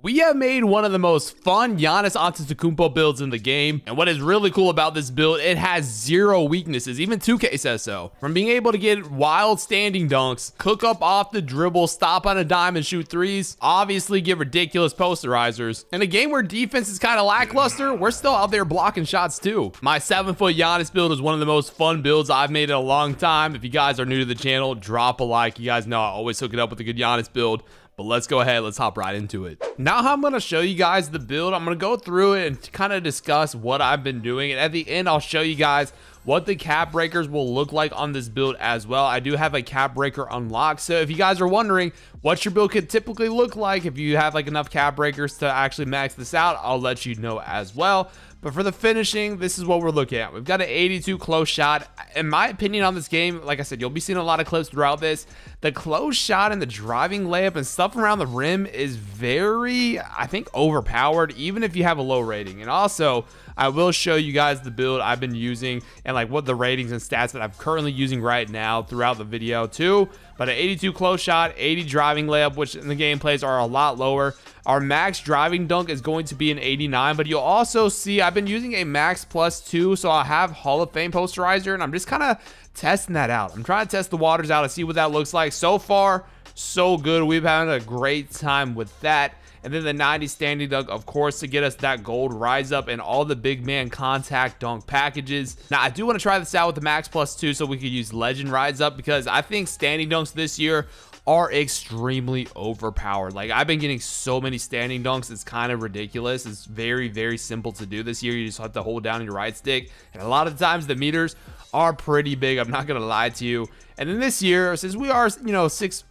We have made one of the most fun Giannis Antetokounmpo builds in the game, and what is really cool about this build, it has zero weaknesses. Even 2K says so. From being able to get wild standing dunks, cook up off the dribble, stop on a dime and shoot threes, obviously get ridiculous posterizers. In a game where defense is kind of lackluster, we're still out there blocking shots too. My 7-foot Giannis build is one of the most fun builds I've made in a long time. If you guys are new to the channel, drop a like. You guys know I always hook it up with a good Giannis build. But let's go ahead, let's hop right into it. Now I'm going to show you guys the build. I'm going to go through it and kind of discuss what I've been doing. And at the end, I'll show you guys what the cap breakers will look like on this build as well. I do have a cap breaker unlocked. So if you guys are wondering what your build could typically look like, if you have like enough cap breakers to actually max this out, I'll let you know as well. But for the finishing, this is what we're looking at. We've got an 82 close shot. In my opinion on this game, like I said, you'll be seeing a lot of clips throughout this. The close shot and the driving layup and stuff around the rim is very, I think, overpowered, even if you have a low rating. And also, I will show you guys the build I've been using and like what the ratings and stats that I'm currently using right now throughout the video too. But an 82 close shot, 80 driving layup, which in the gameplays are a lot lower. Our max driving dunk is going to be an 89, but you'll also see I've been using a max +2, so I have Hall of Fame posterizer, and I'm just kind of testing that out. I'm trying to test the waters out to see what that looks like. So far, so good. We've had a great time with that. And then the 90 standing dunk, of course, to get us that gold rise up and all the big man contact dunk packages. Now, I do want to try this out with the max +2 so we could use legend rise up, because I think standing dunks this year are extremely overpowered. Like, I've been getting so many standing dunks, it's kind of ridiculous. It's very, very simple to do this year. You just have to hold down your right stick, and a lot of times the meters are pretty big, I'm not gonna lie to you. And then this year, since we are, you know, since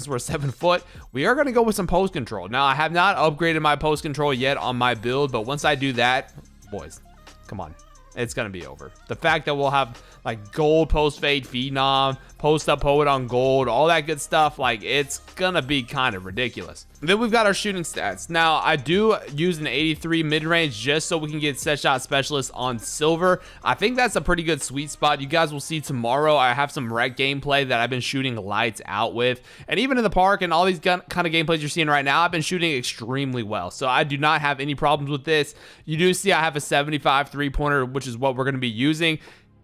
we're 7 foot, we are gonna go with some post control. Now, I have not upgraded my post control yet on my build, but once I do that, boys, come on, it's gonna be over. The fact that we'll have like gold post fade phenom, post up poet on gold, all that good stuff, like, it's gonna be kind of ridiculous. And then we've got our shooting stats. Now, I do use an 83 mid-range just so we can get set shot specialist on silver. I think that's a pretty good sweet spot. You guys will see tomorrow I have some rec gameplay that I've been shooting lights out with, and even in the park and all these kind of gameplays you're seeing right now, I've been shooting extremely well, so I do not have any problems with this. You do see I have a 75 3-pointer, which is what we're going to be using.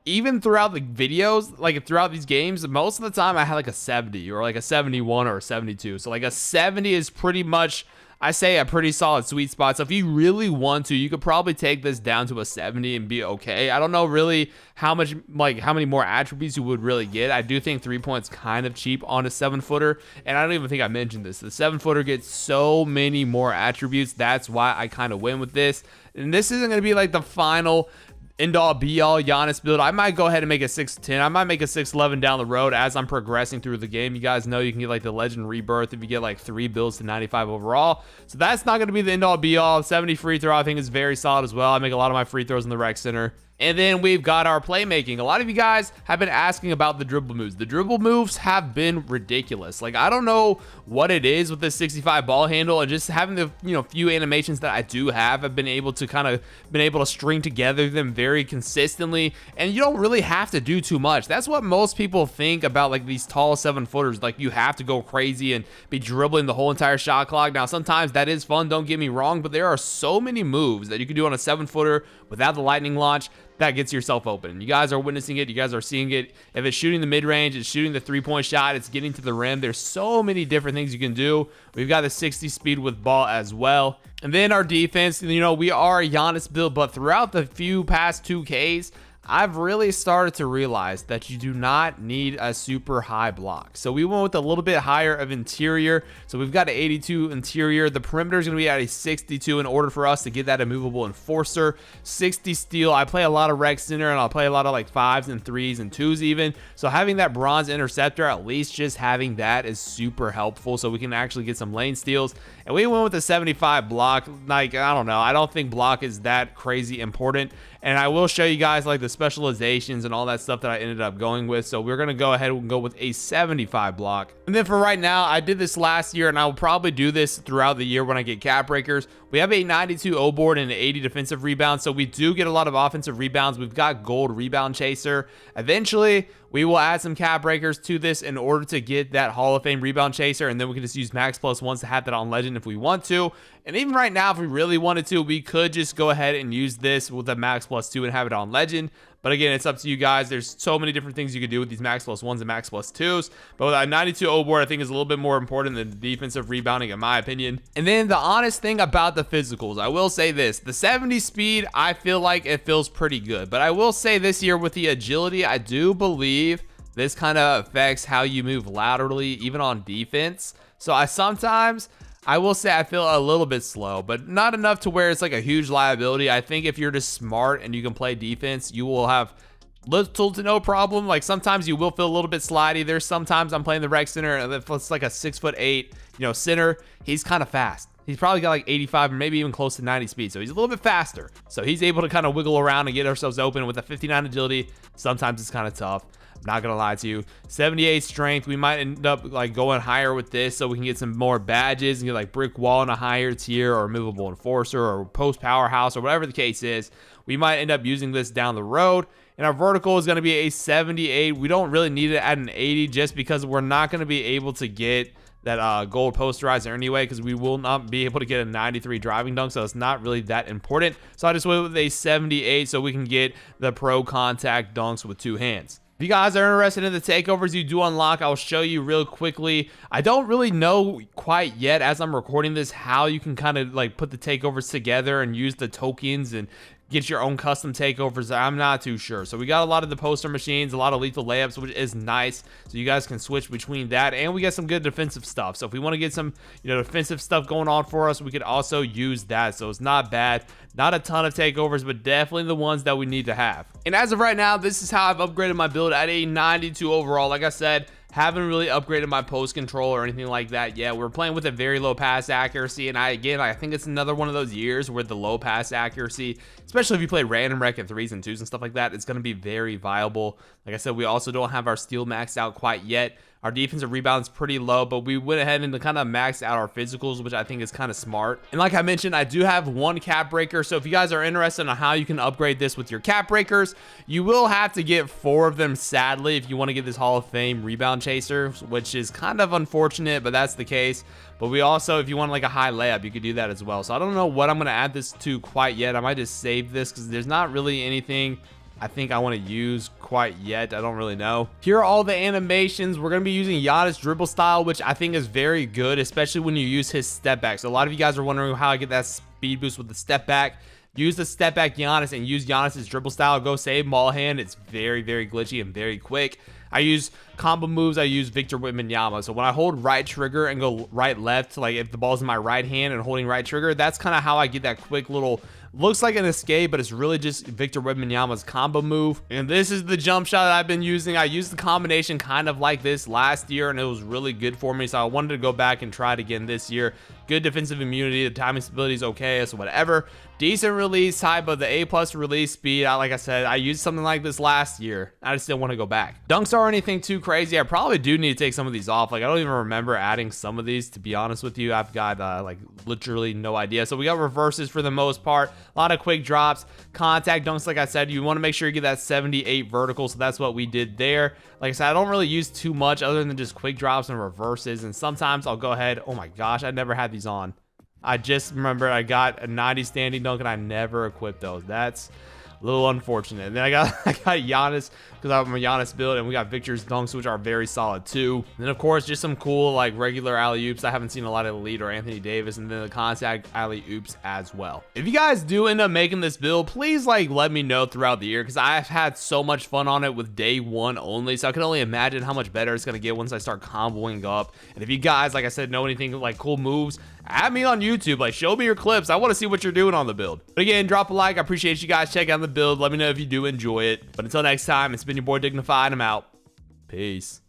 Even throughout the videos, like throughout these games, most of the time I had like a 70 or like a 71 or a 72. So like a 70 is pretty much, I say, a pretty solid sweet spot. So if you really want to, you could probably take this down to a 70 and be okay. I don't know really how many more attributes you would really get. I do think 3 points kind of cheap on a 7-footer, and I don't even think I mentioned this. The 7-footer gets so many more attributes. That's why I kind of went with this. And this isn't going to be like the final end-all be-all Giannis build. I might go ahead and make a 6'10". I might make a 6'11" down the road as I'm progressing through the game. You guys know you can get like the legend rebirth if you get like 3 builds to 95 overall. So that's not going to be the end-all be-all. 70 free throw I think is very solid as well. I make a lot of my free throws in the rec center. And then we've got our playmaking. A lot of you guys have been asking about the dribble moves. The dribble moves have been ridiculous. Like, I don't know what it is with this 65 ball handle, and just having the, you know, few animations that I do have, I've been able to string together them very consistently, and you don't really have to do too much. That's what most people think about like these tall 7-footers. Like, you have to go crazy and be dribbling the whole entire shot clock. Now, sometimes that is fun, don't get me wrong, but there are so many moves that you can do on a 7-footer without the lightning launch that gets yourself open. You guys are witnessing it. You guys are seeing it. If it's shooting the mid-range, it's shooting the 3-point shot, it's getting to the rim. There's so many different things you can do. We've got the 60 speed with ball as well. And then our defense, you know, we are a Giannis build, but throughout the few past 2Ks, I've really started to realize that you do not need a super high block. So we went with a little bit higher of interior. So we've got an 82 interior. The perimeter is going to be at a 62 in order for us to get that immovable enforcer. 60 steal. I play a lot of rec center, and I'll play a lot of like 5s and 3s and 2s even. So having that bronze interceptor, at least just having that is super helpful, so we can actually get some lane steals. And we went with the 75 block. Like, I don't know. I don't think block is that crazy important. And I will show you guys like the specializations and all that stuff that I ended up going with. So we're going to go ahead and go with a 75 block. And then for right now, I did this last year, and I will probably do this throughout the year when I get cap breakers. We have a 92 O board and an 80 defensive rebound. So we do get a lot of offensive rebounds. We've got gold rebound chaser. Eventually, we will add some cap breakers to this in order to get that Hall of Fame rebound chaser, and then we can just use max +1s to have that on legend if we want to. And even right now, if we really wanted to, we could just go ahead and use this with a max +2 and have it on legend. But again, it's up to you guys. There's so many different things you could do with these max +1s and max +2s. But with a 92 O board, I think is a little bit more important than the defensive rebounding, in my opinion. And then the honest thing about the physicals, I will say this. The 70 speed, I feel like it feels pretty good. But I will say this year with the agility, I do believe this kind of affects how you move laterally, even on defense. So I will say I feel a little bit slow, but not enough to where it's like a huge liability. I think if you're just smart and you can play defense, you will have little to no problem. Like sometimes you will feel a little bit slidey. There's sometimes I'm playing the rec center and if it's like a 6'8", center, he's kind of fast. He's probably got like 85 or maybe even close to 90 speed. So he's a little bit faster. So he's able to kind of wiggle around and get ourselves open with a 59 agility. Sometimes it's kind of tough. Not gonna lie to you. 78 strength, we might end up like going higher with this so we can get some more badges and get like brick wall in a higher tier or movable enforcer or post powerhouse or whatever the case is. We might end up using this down the road. And our vertical is going to be a 78. We don't really need it at an 80 just because we're not going to be able to get that gold posterizer anyway, because we will not be able to get a 93 driving dunk, so it's not really that important. So I just went with a 78 so we can get the pro contact dunks with two hands. If you guys are interested in the takeovers you do unlock, I'll show you real quickly. I don't really know quite yet as I'm recording this how you can kind of like put the takeovers together and use the tokens and get your own custom takeovers. I'm not too sure. So we got a lot of the poster machines, a lot of lethal layups, which is nice. So you guys can switch between that, and we got some good defensive stuff. So if we want to get some, defensive stuff going on for us, we could also use that. So it's not bad. Not a ton of takeovers, but definitely the ones that we need to have. And as of right now, this is how I've upgraded my build at a 92 overall. Like I said, haven't really upgraded my post control or anything like that yet. We're playing with a very low pass accuracy, and I think it's another one of those years where the low pass accuracy, especially if you play random rec at 3s and 2s and stuff like that, it's going to be very viable. Like I said, we also don't have our steal maxed out quite yet. Our defensive rebound's pretty low, but we went ahead and kind of maxed out our physicals, which I think is kind of smart. And like I mentioned, I do have one cap breaker. So if you guys are interested in how you can upgrade this with your cap breakers, you will have to get 4 of them, sadly, if you want to get this Hall of Fame rebound chaser, which is kind of unfortunate, but that's the case. But we also, if you want like a high layup, you could do that as well. So I don't know what I'm going to add this to quite yet. I might just save this because there's not really anything I think I want to use quite yet. I don't really know. Here are all the animations. We're going to be using Giannis dribble style, which I think is very good, especially when you use his step back. So a lot of you guys are wondering how I get that speed boost with the step back. Use the step back Giannis and use Giannis's dribble style. Go save ball hand. It's very, very glitchy and very quick. I use combo moves. I use Victor Wembanyama. So when I hold right trigger and go right left, like if the ball's in my right hand and holding right trigger, that's kind of how I get that quick little, looks like an escape, but it's really just Victor Wembanyama's combo move. And this is the jump shot that I've been using. I used the combination kind of like this last year, and it was really good for me. So I wanted to go back and try it again this year. Good defensive immunity. The timing stability is okay, so whatever. Decent release type of the A+ release speed. Like I said, I used something like this last year. I just didn't want to go back. Dunks aren't anything too crazy. I probably do need to take some of these off. Like I don't even remember adding some of these, to be honest with you. I've got like literally no idea. So we got reverses for the most part. A lot of quick drops, contact dunks. Like I said, you want to make sure you get that 78 vertical. So that's what we did there. Like I said, I don't really use too much other than just quick drops and reverses. And sometimes I'll go ahead. Oh my gosh, I never had these on. I just remember I got a 90 standing dunk and I never equipped those. That's a little unfortunate. And then I got Giannis, because I'm a Giannis build, and we got Victor's dunks, which are very solid too. And then of course just some cool like regular alley-oops. I haven't seen a lot of Elite or Anthony Davis, and then the contact alley-oops as well. If you guys do end up making this build, please like let me know throughout the year, because I've had so much fun on it with day 1 only. So I can only imagine how much better it's gonna get once I start comboing up. And if you guys, like I said, know anything like cool moves, add me on YouTube. Like show me your clips. I want to see what you're doing on the build. But again, drop a like. I appreciate you guys checking out the build. Let me know if you do enjoy it. But until next time, it's been your boy Dignified. I'm out. Peace.